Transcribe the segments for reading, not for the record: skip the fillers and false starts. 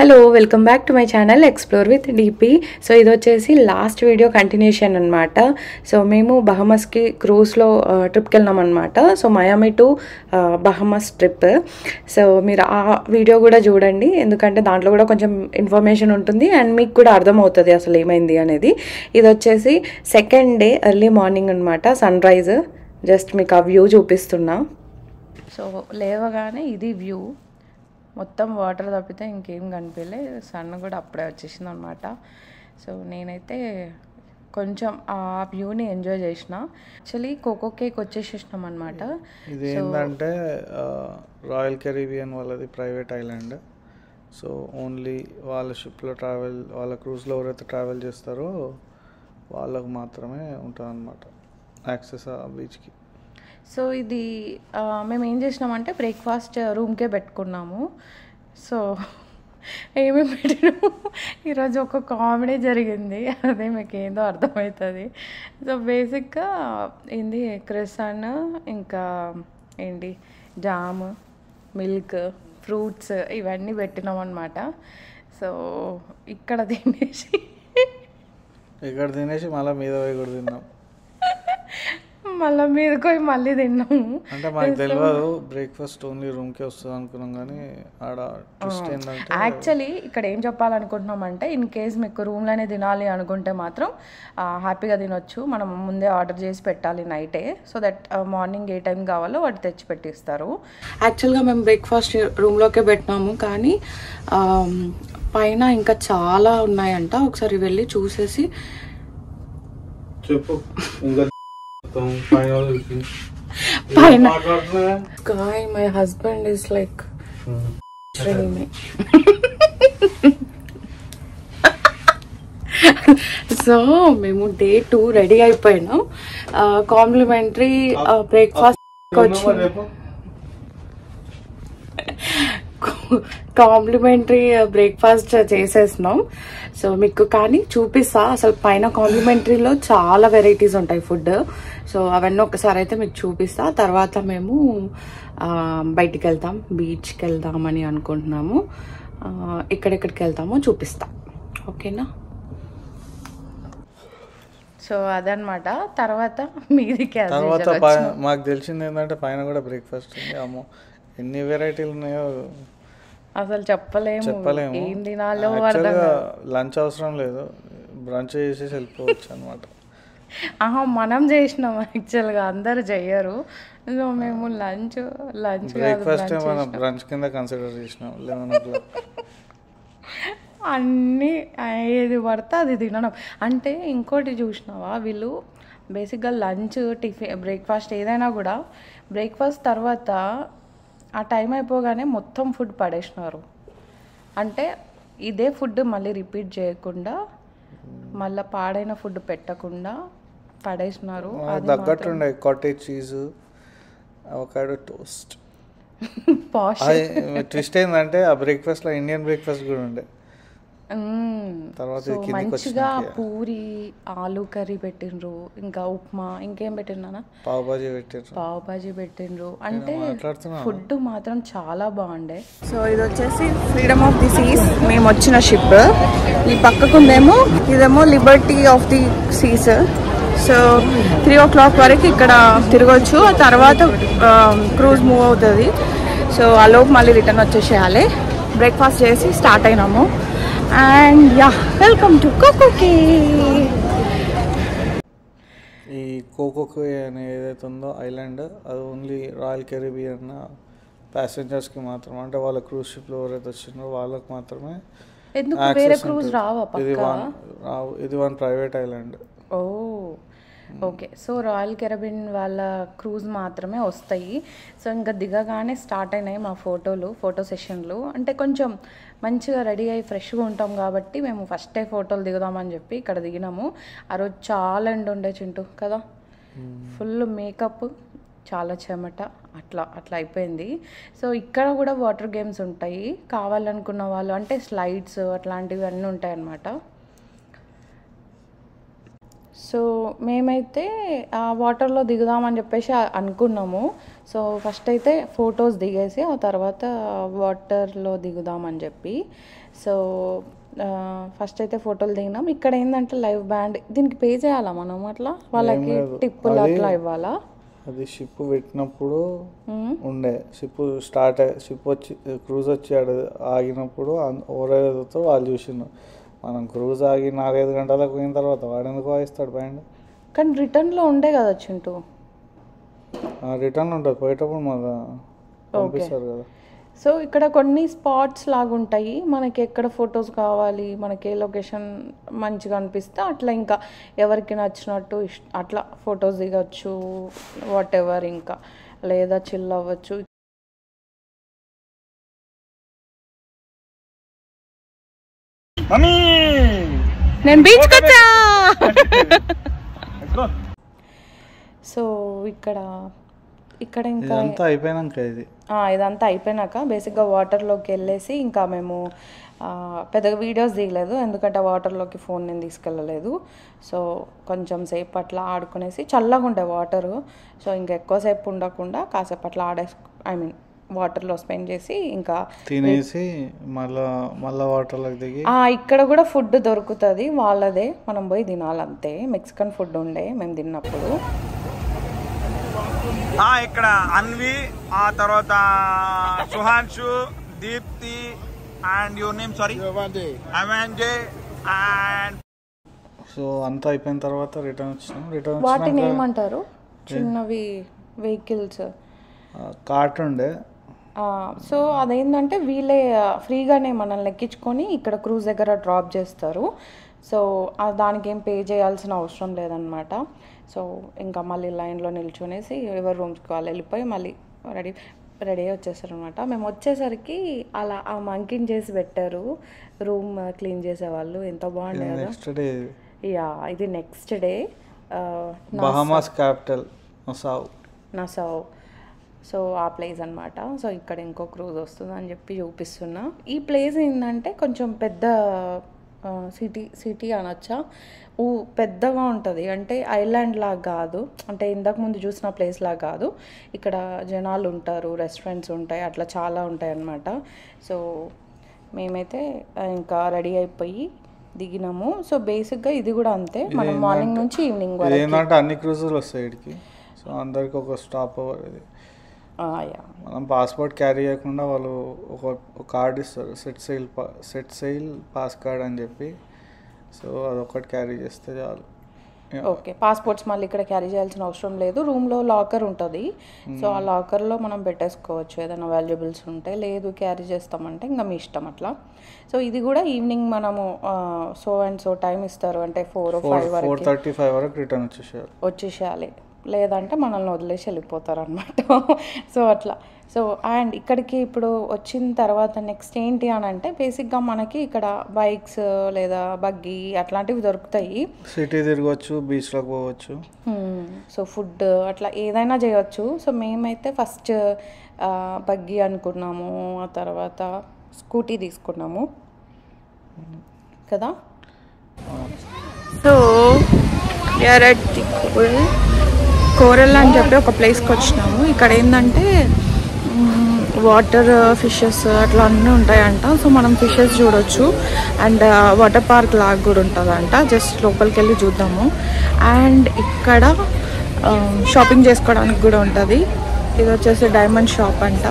Hello welcome back to my channel explore with DP. So ఇది వచ్చేసి last video continuation అనమాట. So మేము బహమస్కి క్రూజ్లో ట్రిప్కి వెళ్ళినాం అనమాట. So Miami to Bahamas trip. So మీరు ఆ వీడియో కూడా చూడండి, ఎందుకంటే దాంట్లో కూడా కొంచెం ఇన్ఫర్మేషన్ ఉంటుంది అండ్ మీకు కూడా అర్థమవుతుంది అసలు ఏమైంది అనేది. ఇది వచ్చేసి సెకండ్ డే ఎర్లీ మార్నింగ్ అనమాట, సన్ రైజ్. జస్ట్ మీకు ఆ వ్యూ చూపిస్తున్నా. సో లేవగానే ఇది వ్యూ, మొత్తం వాటర్ తప్పితే ఇంకేం కనిపించలే. సన్ కూడా అప్పుడే వచ్చేసింది అనమాట. సో నేనైతే కొంచెం ఆ వ్యూని ఎంజాయ్ చేసిన. యాక్చువల్లీ కోకో కేక్ వచ్చేసేసినాం అనమాట. ఇది ఏంటంటే రాయల్ కెరీబియన్ వాళ్ళది ప్రైవేట్ ఐలాండ్. సో ఓన్లీ వాళ్ళ షిప్లో ట్రావెల్, వాళ్ళ క్రూజ్లో ఎవరైతే ట్రావెల్ చేస్తారో వాళ్ళకు మాత్రమే ఉంటుంది అనమాట యాక్సెస్ ఆ బీచ్కి. సో ఇది మేము ఏం చేసినామంటే బ్రేక్ఫాస్ట్ రూమ్కే పెట్టుకున్నాము. సో ఏమేమి పెట్టినాము, ఈరోజు ఒక కామెడీ జరిగింది, అదే మీకు ఏందో అర్థమవుతుంది. సో బేసిక్గా ఏంది క్రెసాన్, ఇంకా ఏంటి జామ్, మిల్క్, ఫ్రూట్స్ ఇవన్నీ పెట్టినాం అనమాట. సో ఇక్కడ తినేసి మళ్ళీ మీద పోయి కూడా తిన్నాం. మళ్ళీ మీదకి పోయి మళ్ళీ తిన్నాము. అంటే మాకు తెలియదు బ్రేక్ఫాస్ట్ ఓన్లీ రూమ్కే వస్తుంది అనుకున్నాం, కానీ ఆడ ట్విస్ట్ ఏంటంటే యాక్చువల్లీ ఇక్కడ ఏం చెప్పాలనుకుంటున్నామంటే, ఇన్ కేస్ మీకు రూమ్లోనే తినాలి అనుకుంటే మాత్రం హ్యాపీగా తినొచ్చు. మనం ముందే ఆర్డర్ చేసి పెట్టాలి నైటే, so that morning A time కావాలో వాటి తెచ్చి పెట్టిస్తారు. యాక్చువల్గా మేము బ్రేక్ఫాస్ట్ రూమ్లోకే పెట్టినాము, కానీ పైన ఇంకా చాలా ఉన్నాయంట. ఒకసారి వెళ్ళి చూసేసి చెప్పు. పైన guy, my husband is like me. So మేము డే 2 రెడీ అయిపోయినాం. కాంప్లిమెంటరీ బ్రేక్ఫాస్ట్ కాంప్లిమెంటరీ బ్రేక్ఫాస్ట్ చేసేసినాం. సో మీకు కానీ చూపిస్తా, అసలు పైన కాంప్లిమెంటరీలో చాలా వెరైటీస్ ఉంటాయి ఫుడ్. సో అవన్నీ ఒకసారి అయితే మీకు చూపిస్తా. తర్వాత మేము బయటికి వెళ్తాం, బీచ్కి వెళ్దామని అనుకుంటున్నాము. ఎక్కడెక్కడికి వెళ్తామో చూపిస్తా, ఓకేనా? సో అదనమాట. తర్వాత మీదికి మాకు తెలిసింది ఏంటంటే పైన కూడా బ్రేక్ఫాస్ట్ ఉంది. అమ్మో ఎన్ని వెరైటీలు ఉన్నాయో అసలు చెప్పలేము ఏం తినాలో. లంచ్ అవసరం లేదు, బ్రంచ్ చేసేసి వెళ్ళిపోవచ్చు అనమాట. మనం చేసినాం, యాక్చువల్గా అందరు చెయ్యరు. సో మేము లంచ్ బ్రేక్ఫాస్ట్ మనం బ్రంచ్ కింద కన్సిడర్ చేసినాం. 11 o'clock అన్నీ ఏది పడితే అది తినడం. అంటే ఇంకోటి చూసినావా, వీళ్ళు బేసిక్గా లంచ్, టిఫిన్, బ్రేక్ఫాస్ట్ ఏదైనా కూడా బ్రేక్ఫాస్ట్ తర్వాత ఆ టైం అయిపోగానే మొత్తం ఫుడ్ పడేసినారు. అంటే ఇదే ఫుడ్ మళ్ళీ రిపీట్ చేయకుండా, మళ్ళీ పాడైన ఫుడ్ పెట్టకుండా పడేసినారు. తగ్గట్టుండే cottage cheese, avocado toast. Twist ఏంటంటే ఆ బ్రేక్ఫాస్ట్ లో ఇండియన్ బ్రేక్ఫాస్ట్ కూడా ఉండే. సో మంచిగా పూరి, ఆలు కర్రీ పెట్టిండ్రు, ఇంకా ఉప్మా, ఇంకేం పెట్టినా పావ్ బాజీ పెట్టిండ్రు. అంటే ఫుడ్ మాత్రం చాలా బాగుండే. సో ఇది వచ్చేసి ఫ్రీడమ్ ఆఫ్ ది సీస్, మేము వచ్చిన షిప్. ఈ పక్కకుందేమో ఇదేమో liberty of the seas. So 3 o'clock వరకు ఇక్కడ తిరగొచ్చు, ఆ తర్వాత క్రూజ్ మూవ్ అవుతుంది. సో ఆలోపు మళ్ళీ రిటర్న్ వచ్చేసేయాలి. బ్రేక్ఫాస్ట్ చేసి స్టార్ట్ అయినాము. And yeah, welcome to Coco Cay. ఈ కోకో కే అనే ఏదైతే ఉందో ఐలాండ్, అది ఓన్లీ రాయల్ కెరీబియన్ ప్యాసింజర్స్కి మాత్రం, అంటే వాళ్ళ క్రూజ్ షిప్లో ఎవరైతే వచ్చినారో వాళ్ళకి మాత్రమే. వేరే క్రూజ్ రావా? ఇది వన్ ప్రైవేట్ ఐలాండ్. ఓ ఓకే. సో రాయల్ కెరీబియన్ వాళ్ళ క్రూజ్ మాత్రమే వస్తాయి. సో ఇంకా దిగగానే స్టార్ట్ అయినాయి మా ఫోటో సెషన్లు. అంటే కొంచెం మంచిగా రెడీ అయ్యి ఫ్రెష్గా ఉంటాం కాబట్టి మేము ఫస్టే ఫోటోలు దిగుదామని చెప్పి ఇక్కడ దిగినాము. ఆ రోజు చాలా ఎండ ఉండే చింటూ కదా, ఫుల్ మేకప్, చాలా చెమట, అట్లా అయిపోయింది. సో ఇక్కడ కూడా వాటర్ గేమ్స్ ఉంటాయి, కావాలనుకున్న వాళ్ళు, అంటే స్లైడ్స్ అట్లాంటివి అన్నీ ఉంటాయి అన్నమాట. సో మేమైతే ఆ వాటర్లో దిగుదామని చెప్పేసి అనుకున్నాము. సో ఫస్ట్ అయితే ఫొటోస్ దిగేసి ఆ తర్వాత వాటర్లో దిగుదామని చెప్పి. సో ఫస్ట్ అయితే ఫోటోలు దిగినాం. ఇక్కడ ఏంటంటే లైవ్ బ్యాండ్, దీనికి పే చేయాలా మనం? అట్లా వాళ్ళకి టిప్పులు అట్లా ఇవ్వాలా? అది షిప్ పెట్టినప్పుడు ఉండే, షిప్ వచ్చి క్రూజ్ వచ్చి ఆగినప్పుడు ఎవరైతే వాళ్ళు చూసిండు. మనం క్రూజ్ ఆగి 4-5 గంటలకు పోయిన తర్వాత వాడు ఎందుకు వాయిస్తాడు బ్యాండ్? కానీ రిటర్న్లో ఉండే కదా చింటూ. రిటర్న్ ఉంటుంది, పోయేటప్పుడు మళ్ళీ పంపిస్తారు కదా. సో ఇక్కడ కొన్ని స్పాట్స్ లాగా ఉంటాయి, మనకి ఎక్కడ ఫొటోస్ కావాలి, మనకి ఏ లొకేషన్ మంచిగా అనిపిస్తే అట్లా ఇంకా ఎవరికి నచ్చినట్టు అట్లా ఫొటోస్ దిగచ్చు, వాట్ ఎవర్, ఇంకా లేదా చిల్ అవ్వచ్చు. నేను బీచ్కి వచ్చా. సో ఇక్కడ ఇంకా ఇదంతా అయిపోయినాక బేసిక్గా వాటర్లోకి వెళ్ళేసి ఇంకా మేము పెద్దగా వీడియోస్ దిగలేదు, ఎందుకంటే వాటర్లోకి ఫోన్ నేను తీసుకెళ్ళలేదు. సో కొంచెం సేపు అట్లా ఆడుకునేసి, చల్లగా ఉండే వాటరు. సో ఇంకా ఎక్కువసేపు ఉండకుండా కాసేపు అట్లా వాటర్లో స్పెండ్ చేసి ఇంకా తినేసి మళ్ళీ వాటర్లోకి దిగి ఇక్కడ కూడా ఫుడ్ దొరుకుతుంది వాళ్ళదే, మనం పోయి తినాలంతే. మెక్సికన్ ఫుడ్ ఉండే మేము తిన్నప్పుడు. ఇక్కడ అన్వి, ఆ తర్వాత Suhanshu, Deepti and your name sorry అమాంజే అండ్. సో అంతా అయిపోయిన తర్వాత రిటర్న్ వచ్చినాం. వాటిని ఏమంటారు? చిన్నవి వెహికల్స్, కార్ట్ ఉండే. సో అదేంటంటే వీళ్ళే ఫ్రీగానే మనల్ని ఎక్కించుకొని ఇక్కడ క్రూజ్ దగ్గర డ్రాప్ చేస్తారు. సో దానికి ఏం పే చేయాల్సిన అవసరం లేదనమాట. సో ఇంకా మళ్ళీ లైన్లో నిల్చునేసి ఎవరి రూమ్స్కి వాళ్ళు వెళ్ళిపోయి మళ్ళీ రెడీ వచ్చేసారు అనమాట. మేము వచ్చేసరికి అలా ఆ మంకిని చేసి పెట్టారు, రూమ్ క్లీన్ చేసేవాళ్ళు. ఎంత బాగుండే కదా. యా, ఇది next day Bahamas capital Nassau. So ఆ ప్లేస్ అనమాట. సో ఇక్కడ ఇంకో క్రూజ్ వస్తుంది అని చెప్పి చూపిస్తున్నా. ఈ ప్లేస్ ఏంటంటే కొంచెం పెద్ద సిటీ అనొచ్చా, పెద్దగా ఉంటుంది. అంటే ఐలాండ్ లాగా కాదు, అంటే ఇంతకు ముందు చూసిన ప్లేస్ లాగా కాదు. ఇక్కడ జనాలు ఉంటారు, రెస్టారెంట్స్ ఉంటాయి, అట్లా చాలా ఉంటాయి అన్నమాట. సో మేమైతే ఇంకా రెడీ అయిపోయి దిగినాము. సో బేసిక్గా ఇది కూడా అంతే, మనం మార్నింగ్ నుంచి ఈవినింగ్ వరకు. ఏంటంటే అన్ని క్రూజులు వస్తాయి ఇక్కడికి. సో అందరికి ఒక స్టాప్ ఓవర్ ఇది. మనం పాస్పోర్ట్ క్యారీ చేయకుండా వాళ్ళు ఒక కార్డ్ ఇస్తారు, సెట్ సెయిల్ పాస్ కార్డ్ అని చెప్పి. సో అదొకటి క్యారీ చేస్తే చాలు. ఓకే, పాస్పోర్ట్స్ మళ్ళీ ఇక్కడ క్యారీ చేయాల్సిన అవసరం లేదు. రూమ్లో లాకర్ ఉంటుంది. సో ఆ లాకర్లో మనం పెట్టేసుకోవచ్చు ఏదైనా వాల్యుబుల్స్ ఉంటే. లేదు క్యారీ చేస్తామంటే ఇంకా మీ ఇష్టం అట్లా. సో ఇది కూడా ఈవినింగ్ మనము సో టైం ఇస్తారు, అంటే 4 or 5 వరకు, 4:35 వరకు రిటర్న్ వచ్చేసేయాలి. లేదంటే మనల్ని వదిలేసి వెళ్ళిపోతారు అనమాట. సో అట్లా. సో అండ్ ఇక్కడికి ఇప్పుడు వచ్చిన తర్వాత నెక్స్ట్ ఏంటి అని అంటే బేసిక్గా మనకి ఇక్కడ బైక్స్ లేదా బగ్గీ అట్లాంటివి దొరుకుతాయి. సిటీ తిరగవచ్చు, బీచ్లోకి పోవచ్చు. సో ఫుడ్ అట్లా ఏదైనా చేయవచ్చు. సో మేమైతే ఫస్ట్ బగ్గీ అనుకున్నాము, ఆ తర్వాత స్కూటీ తీసుకున్నాము కదా. సో కోరల్ అని చెప్పి ఒక ప్లేస్కి వచ్చినాము. ఇక్కడ ఏంటంటే వాటర్ ఫిషెస్ అట్లా అన్నీ ఉంటాయంట. సో మనం ఫిషెస్ చూడొచ్చు. అండ్ వాటర్ పార్క్ లాగా కూడా ఉంటుందంట. జస్ట్ లోపలికి వెళ్ళి చూద్దాము. అండ్ ఇక్కడ షాపింగ్ చేసుకోవడానికి కూడా ఉంటుంది. ఇది వచ్చేసి డైమండ్ షాప్ అంట.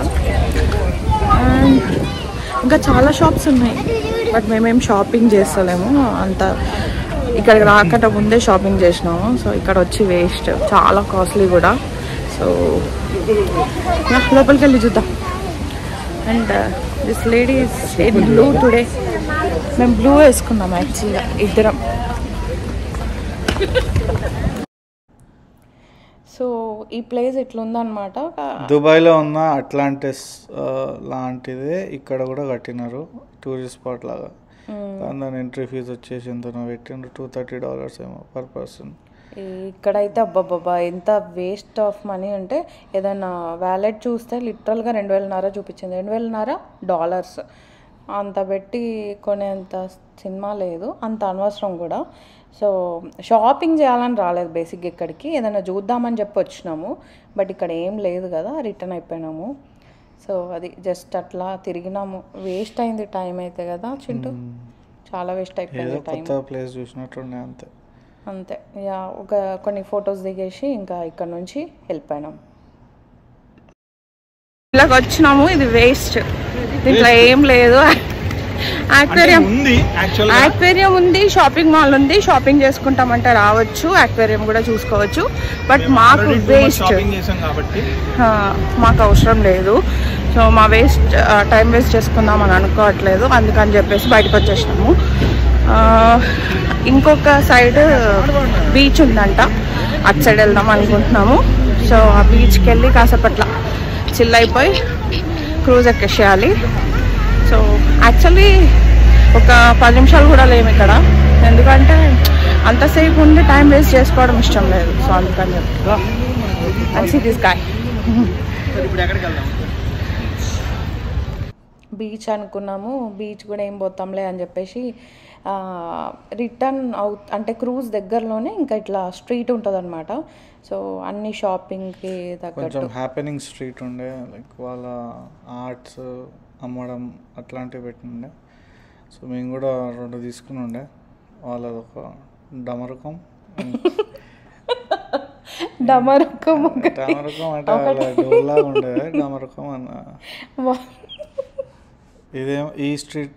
అండ్ ఇంకా చాలా షాప్స్ ఉన్నాయి, బట్ మేమేం షాపింగ్ చేస్తలేము అంత. ఇక్కడికి రాకుండా ముందే షాపింగ్ చేసినాము. సో ఇక్కడ వచ్చి వేస్ట్, చాలా కాస్ట్లీ కూడా. సో లోపలికి వెళ్ళి చూద్దాం. And this lady is in blue today. మేము బ్లూ వేసుకున్నాం యాక్చువల్గా ఇద్దరం. సో ఈ ప్లేస్ ఇట్లుందనమాట. దుబాయ్లో ఉన్న అట్లాంటిస్ లాంటిదే ఇక్కడ కూడా కట్టినారు, టూరిస్ట్ స్పాట్ లాగా. దాని ఎంట్రీ ఫీజు వచ్చేసి ఎంత పెట్టిండ్రు, $230 ఏమో పర్ పర్సన్. ఇక్కడైతే అబ్బాబ్బా ఎంత వేస్ట్ ఆఫ్ మనీ. అంటే ఏదైనా వ్యాలెట్ చూస్తే లిటరల్గా $2,500 చూపించింది. $2,500. అంత పెట్టి కొనేంత సినిమా లేదు, అంత అనవసరం కూడా. సో షాపింగ్ చేయాలని రాలేదు బేసిక్గా ఇక్కడికి, ఏదైనా చూద్దామని చెప్పి వచ్చినాము. బట్ ఇక్కడ ఏం లేదు కదా, రిటర్న్ అయిపోయినాము. సో అది జస్ట్ అట్లా తిరిగినాము. వేస్ట్ అయింది టైం అయితే కదా చింటూ, చాలా వేస్ట్ అయిపోయింది టైం. ప్లేస్ చూసినట్టుండే అంతే. అంతే యా, కొన్ని ఫొటోస్ దిగేసి ఇంకా ఇక్కడ నుంచి వెళ్ళిపోయినాం. ఇలాగ వచ్చినాము, ఇది వేస్ట్, దీంట్లో ఏం లేదు. ఆక్వేరియం ఉంది, షాపింగ్ మాల్ ఉంది, షాపింగ్ చేసుకుంటామంటే రావచ్చు, ఆక్వేరియం కూడా చూసుకోవచ్చు. బట్ మాకు వేస్ట్, మాకు అవసరం లేదు. సో మా టైం వేస్ట్ చేసుకుందాం అని అనుకోవట్లేదు, అందుకని చెప్పేసి బయటకు వచ్చేసినాము. ఇంకొక సైడ్ బీచ్ ఉందంట, అటు సైడ్ వెళ్దాం అనుకుంటున్నాము. సో ఆ బీచ్కి వెళ్ళి కాసేపట్ల చిల్ అయిపోయి క్రూజ్ ఎక్కేసేయాలి. సో యాక్చువల్లీ ఒక 10 నిమిషాలు కూడా లేము ఇక్కడ, ఎందుకంటే అంతసేపు ఉండి టైం వేస్ట్ చేసుకోవడం ఇష్టం లేదు. సో అందుకని చెప్పి దిస్ గాయ్ బీచ్ అనుకున్నాము. బీచ్ కూడా ఏం పోతాంలే అని చెప్పేసి రిటర్న్ అంటే క్రూజ్ దగ్గరలోనే ఇంకా ఇట్లా స్ట్రీట్ ఉంటుంది అనమాట. సో అన్ని షాపింగ్కి తగ్గట్టు హ్యాపెనింగ్ స్ట్రీట్ ఉండే, లైక్ వాళ్ళ ఆర్ట్స్ అమ్మడం అట్లాంటివి పెట్టిండే. సో మేము కూడా 2 తీసుకుని ఉండే, వాళ్ళది ఒక డమరుకం అంటే డోర్లా ఉండే డమరుకం అన్న. ఇదేమో ఈ స్ట్రీట్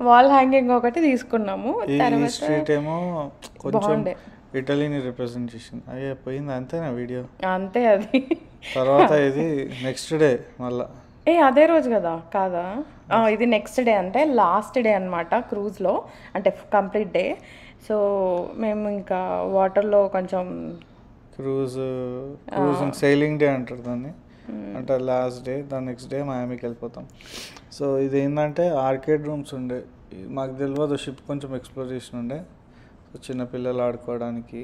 వాల్ హ్యాంగింగ్ ఒకటి తీసుకున్నాము. ఈ స్ట్రీట్ ఏమో కొంచెం ఇటలీని రిప్రజెంట్ చేసింది. అయ్యే పోయింది అంతేనా వీడియో, అంతే. అది తర్వాత ఇది నెక్స్ట్ డే మళ్ళా అదే రోజు కదా, కాదా? ఇది నెక్స్ట్ డే అంటే లాస్ట్ డే అనమాట క్రూజ్లో, అంటే కంప్లీట్ డే. సో మేము ఇంకా వాటర్లో కొంచెం క్రూజింగ్ సెయిలింగ్ డే అంటారు దాన్ని, అంటే లాస్ట్ డే. దాని నెక్స్ట్ డే మయామికి వెళ్ళిపోతాం. సో ఇది ఏంటంటే ఆర్కేడ్ రూమ్స్ ఉండే, మాకు తెలియదు, షిప్ కొంచెం ఎక్స్ప్లోర్ చేసి ఉండే. సో చిన్నపిల్లలు ఆడుకోవడానికి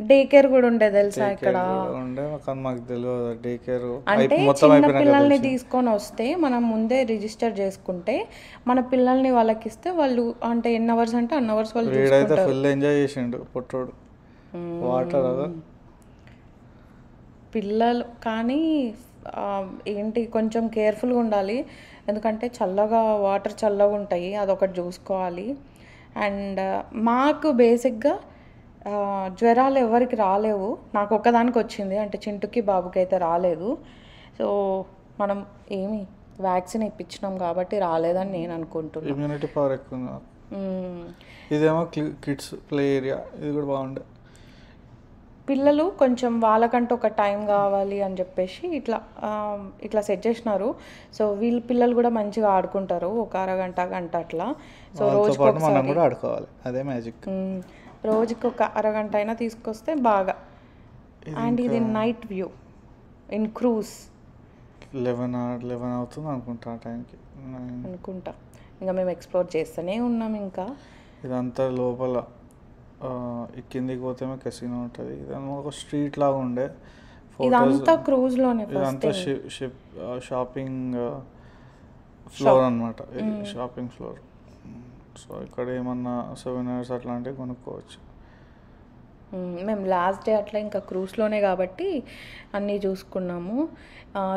డే కేర్ కూడా ఉండే తెలుసా ఇక్కడ ఉండే, కానీ మాకు తెలియదు డే కేర్. అంటే చిన్న పిల్లల్ని తీసుకొని వస్తే మనం ముందే రిజిస్టర్ చేసుకుంటే మన పిల్లల్ని వాళ్ళకి ఇస్తే వాళ్ళు అంటే ఎన్ని అవర్స్ అంటే అన్ని అవర్స్ వాళ్ళు చూసుకుంటారు. ఫుల్ ఎంజాయ్ చేసిండు పొట్టోడు వాటర్ పిల్లలు. కానీ ఏంటి కొంచెం కేర్ఫుల్గా ఉండాలి, ఎందుకంటే చల్లగా వాటర్ చల్లగా ఉంటాయి, అదొకటి చూసుకోవాలి. అండ్ మాకు బేసిక్గా జ్వరాలు ఎవరికి రాలేవు, నాకు ఒక్కదానికి వచ్చింది, అంటే చింటుకి బాబుకి అయితే రాలేదు. సో మనం ఏమి వ్యాక్సిన్ ఇప్పించినాం కాబట్టి రాలేదని నేను అనుకుంటున్నాను. ఇమ్యూనిటీ పవర్ ఎక్కువ. ఇదేమో కిడ్స్ ప్లే ఏరియా, ఇది కూడా బాగుండే. పిల్లలు కొంచెం వాళ్ళకంటూ ఒక టైం కావాలి అని చెప్పేసి ఇట్లా సెట్ చేసినారు. సో వీళ్ళ పిల్లలు కూడా మంచిగా ఆడుకుంటారు, ఒక అరగంట గంట అట్లా. సో రోజుకి ఆడుకోవాలి, అదే మ్యాజిక్. రోజుకి ఒక అరగంట అయినా తీసుకొస్తే బాగా. అండ్ ఇది నైట్ వ్యూ ఇన్ క్రూజ్. 11 అవుతుంది అనుకుంటా ఆ టైంకి అనుకుంటా. ఇంకా మేము ఎక్స్ప్లోర్ చేస్తూనే ఉన్నాం. ఇంకా ఇదంతా లోపల కిందికి పోతేమో కెసినో ఉంటుంది. ఇదేమో ఒక స్ట్రీట్ లాగా ఉండే. ఇదంతా క్రూజ్లోనే, ఇదంతా షాపింగ్ ఫ్లోర్ అనమాట, షాపింగ్ ఫ్లోర్. సో ఇక్కడ ఏమన్నా సోవెనిర్స్ అట్లాంటివి కొనుక్కోవచ్చు. మేము లాస్ట్ డే అట్లా ఇంకా క్రూజ్లోనే కాబట్టి అన్నీ చూసుకున్నాము.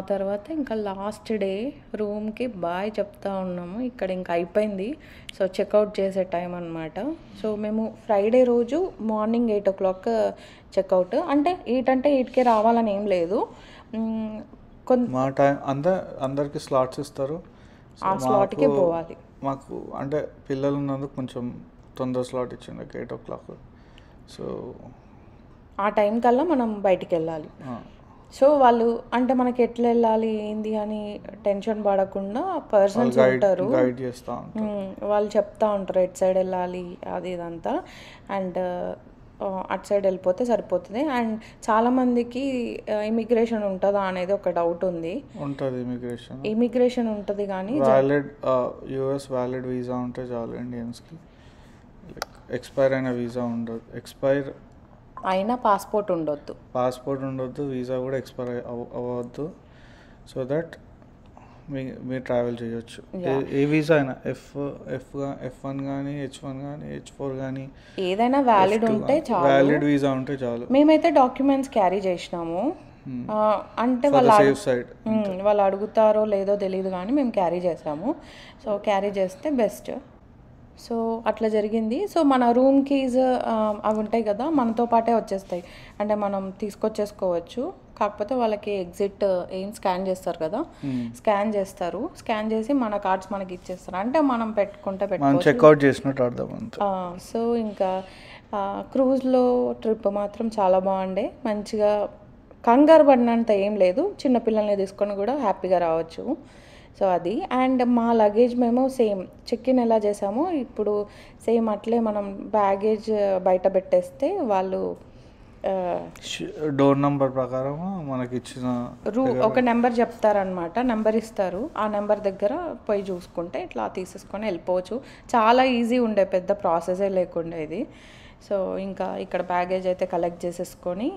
తర్వాత ఇంకా లాస్ట్ డే రూమ్కి బాయ్ చెప్తా ఉన్నాము. ఇక్కడ ఇంకా అయిపోయింది, సో చెక్అవుట్ చేసే టైం అనమాట. సో మేము ఫ్రైడే రోజు మార్నింగ్ 8 o'clock చెక్అవుట్. అంటే 8 అంటే 8కే రావాలని ఏం లేదు, మా టైం అందరికి స్లాట్స్ ఇస్తారు, ఆ స్లాట్కే పోవాలి. మాకు అంటే పిల్లలు ఉన్నందుకు కొంచెం తొందర స్లాట్ ఇచ్చిండు 8 o'clock. సో ఆ టైం కల్లా మనం బయటికి వెళ్ళాలి. సో వాళ్ళు అంటే మనకి ఎట్లా వెళ్ళాలి ఏంది అని టెన్షన్ పడకుండా పర్సన్స్ ఉంటారు, గైడ్ చేస్తూ ఉంటారు, వాళ్ళు చెప్తా ఉంటారు ఎటు సైడ్ వెళ్ళాలి అది ఇదంతా. అండ్ అటు సైడ్ వెళ్ళిపోతే సరిపోతుంది. అండ్ చాలామందికి ఇమిగ్రేషన్ ఉంటుందా అనేది ఒక డౌట్ ఉంది. ఇమిగ్రేషన్ ఉంటుంది కానీ యూఎస్ వ్యాలిడ్ వీసా ఉంటే చాలు ఇండియన్స్కి. ఎక్స్పైర్ అయిన వీసా ఉండదు, ఎక్స్పైర్ అయినా పాస్పోర్ట్ ఉండొద్దు, వీసా కూడా ఎక్స్పైర్ అవ్వద్దు. సో దట్ మీరు ట్రావెల్ చేయొచ్చు. ఏ వీసా అయినా F1 కానీ H1 కానీ H4 కానీ ఏదైనా వ్యాలిడ్ ఉంటే చాలు. వ్యాలిడ్ వీసా ఉంటే చాలు. మేమైతే డాక్యుమెంట్స్ క్యారీ చేసినాము. అంటే వాళ్ళు అడుగుతారో లేదో తెలియదు కానీ మేము క్యారీ చేసాము. సో క్యారీ చేస్తే బెస్ట్. సో అట్లా జరిగింది. సో మన రూమ్ కీస్ అవి ఉంటాయి కదా, మనతో పాటే వచ్చేస్తాయి. అంటే మనం తీసుకొచ్చేసుకోవచ్చు. కాకపోతే వాళ్ళకి ఎగ్జిట్ ఏం స్కాన్ చేస్తారు కదా, స్కాన్ చేస్తారు. స్కాన్ చేసి మన కార్డ్స్ మనకి ఇచ్చేస్తారు. అంటే మనం పెట్టుకోవచ్చు, చెక్అవుట్ చేసినట్టు అర్థం. సో ఇంకా క్రూజ్లో ట్రిప్ మాత్రం చాలా బాగుండే. మంచిగా కంగారు పడినంత ఏం లేదు. చిన్నపిల్లల్ని తీసుకొని కూడా హ్యాపీగా రావచ్చు. సో అది. అండ్ మా లగేజ్ మేము సేమ్ చెక్ ఇన్ ఎలా చేసామో ఇప్పుడు సేమ్ అట్లే మనం బ్యాగేజ్ బయట పెట్టేస్తే వాళ్ళు డోర్ నెంబర్ ప్రకారం మనకి ఇచ్చిన ఒక నెంబర్ చెప్తారనమాట. నెంబర్ ఇస్తారు. ఆ నెంబర్ దగ్గర పోయి చూసుకుంటే ఇట్లా తీసేసుకొని వెళ్ళిపోవచ్చు. చాలా ఈజీ ఉండే, పెద్ద ప్రాసెసే లేకుండా ఇది. సో ఇంకా ఇక్కడ బ్యాగేజ్ అయితే కలెక్ట్ చేసేసుకొని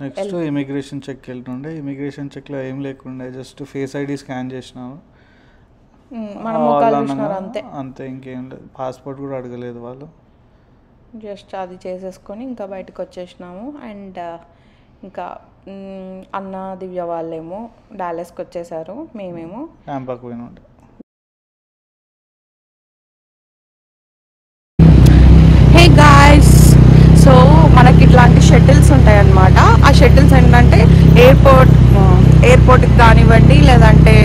నెక్స్ట్ ఇమిగ్రేషన్ చెక్ వెళ్తుండే. ఇమిగ్రేషన్ చెక్లో ఏం లేకుండే, జస్ట్ ఫేస్ ఐడి స్కాన్ చేసినాము, అంతే, ఇంకేం లేదు. పాస్పోర్ట్ కూడా అడగలేదు వాళ్ళు. జస్ట్ అది చేసేసుకొని ఇంకా బయటకు వచ్చేసినాము. అండ్ ఇంకా అన్న దివ్య వాళ్ళేమో డాలస్కి వచ్చేసారు, మేమేమో టాంపాకు పోయినండి. హే గాయ్స్, సో మనకి ఇట్లాంటి షటిల్స్ ఉంటాయి అన్నమాట. ఆ షటిల్స్ ఏంటంటే ఎయిర్పోర్ట్కి కానివ్వండి, లేదంటే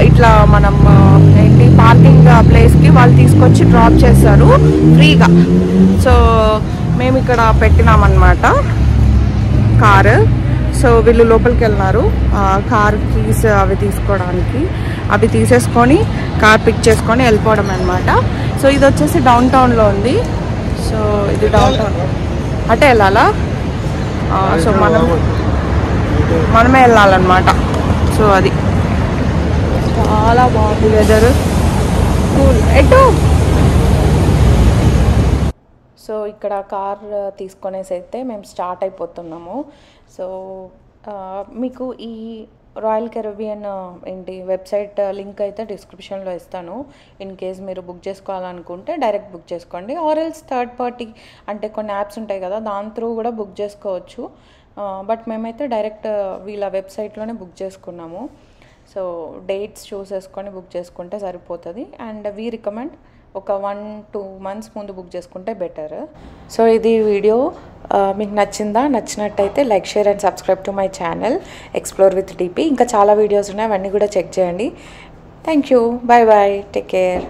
ఇట్లా మనం ఏంటి పార్కింగ్ ప్లేస్కి వాళ్ళు తీసుకొచ్చి డ్రాప్ చేస్తారు ఫ్రీగా. సో మేము ఇక్కడ పెట్టినామన్నమాట కారు. సో వీళ్ళు లోపలికి వెళ్ళినారు కార్ కీస్ అవి తీసుకోవడానికి. అవి తీసేసుకొని కార్ పిక్ చేసుకొని వెళ్ళిపోవడం అనమాట. సో ఇది వచ్చేసి డౌన్ టౌన్లో ఉంది. సో ఇది డౌన్ టౌన్ అటే వెళ్ళాలా. సో మనమే వెళ్ళాలన్నమాట. సో అది చాలా బాగుంది వెదర్, కూల్. ఎటు సో ఇక్కడ కార్ తీసుకొనేసి అయితే మేము స్టార్ట్ అయిపోతున్నాము. సో మీకు ఈ రాయల్ కెరీబియన్ వెబ్సైట్ లింక్ అయితే డిస్క్రిప్షన్లో ఇస్తాను. ఇన్ కేస్ మీరు బుక్ చేసుకోవాలనుకుంటే డైరెక్ట్ బుక్ చేసుకోండి. ఆర్ఎల్స్ థర్డ్ పార్టీ అంటే కొన్ని యాప్స్ ఉంటాయి కదా, దాని త్రూ కూడా బుక్ చేసుకోవచ్చు. బట్ మేమైతే డైరెక్ట్ వీళ్ళ వెబ్సైట్లోనే బుక్ చేసుకున్నాము. సో డేట్స్ చూసేసుకొని బుక్ చేసుకుంటే సరిపోతుంది. అండ్ వీ రికమెండ్ ఒక 1-2 months ముందు బుక్ చేసుకుంటే బెటర్. సో ఇది వీడియో మీకు నచ్చినట్టయితే like, share and subscribe to my channel explore with DP. ఇంకా చాలా వీడియోస్ ఉన్నాయి, అవన్నీ కూడా చెక్ చేయండి. Thank you, bye bye, take care.